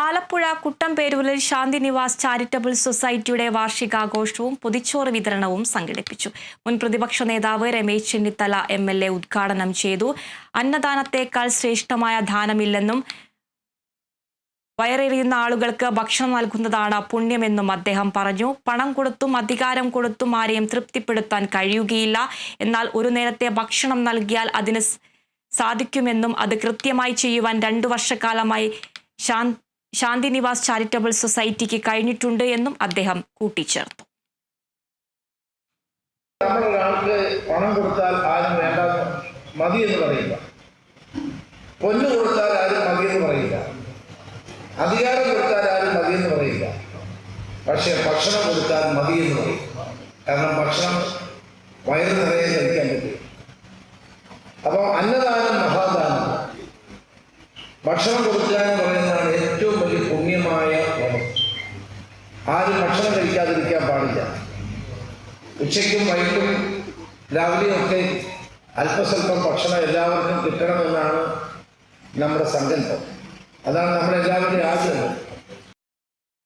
Alappuzha കുട്ടമ്പേരൂരിൽ Shanthinivas charitable സൊസൈറ്റിയുടെ വാർഷികാഘോഷവും പൊതിച്ചോറ് വിതരണവും സംഘടിപ്പിച്ചു. മുൻ പ്രതിപക്ഷ നേതാവ് രമേശ് ചെന്നിത്തല MLA ഉദ്ഘാടനം ചെയ്തു. അന്നദാനത്തേക്കാൾ ശ്രേഷ്ഠമായ ദാനമില്ലെന്നും വയറെറിയുന്ന ആളുകൾക്ക് ഭക്ഷണം നൽകുന്നതാണ് പുണ്യമെന്നും അദ്ദേഹം പറഞ്ഞു. പണം കൊടുത്തും അധികാരം കൊടുത്തും ആരെയും തൃപ്തിപ്പെടുത്താൻ കഴിയുകയില്ല. എന്നാൽ ഒരു നേരത്തെ ഭക്ഷണം നൽകിയാൽ അതിന് സാധിക്കുമെന്നും അത് കൃത്യമായി ചെയ്യുവാൻ 2 വർഷക്കാലമായി ശാന്തിനിവാസ് ചാരിറ്റബിൾ സൊസൈറ്റിക്ക് കഴിഞ്ഞിട്ടുണ്ട് എന്നും അദ്ദേഹം കൂട്ടിച്ചേർത്തു. ഒരാൾക്ക് പണം കൊടുത്താൽ ആരും വേണ്ട മതി എന്ന് പറയില്ല, പൊന്നു കൊടുത്താൽ ആരും മതി എന്ന് പറയില്ല, അധികാരം കൊടുത്താൽ ആരും മതി എന്ന് പറയില്ല. പക്ഷെ ഭക്ഷണം കൊടുത്താൽ മതി എന്ന് പറയും. കാരണം ഭക്ഷണം വയറ് നിറയെ കഴിക്കാൻ പറ്റും. അപ്പോൾ അന്നദാനം മഹാദാനം, ഭക്ഷണം കൊടുക്കുക എന്ന് പറയുന്നതാണ് ഏറ്റവും വലിയ പുണ്യമായ ഓണം. ആരും ഭക്ഷണം കഴിക്കാതിരിക്കാൻ പാടില്ല. ഉച്ചയ്ക്കും വൈകിട്ടും രാവിലെയും ഒക്കെ അല്പസ്വല്പം ഭക്ഷണം എല്ലാവർക്കും കിട്ടണമെന്നാണ് നമ്മുടെ സങ്കല്പം. അതാണ് നമ്മളെല്ലാവരുടെയും ആഗ്രഹം.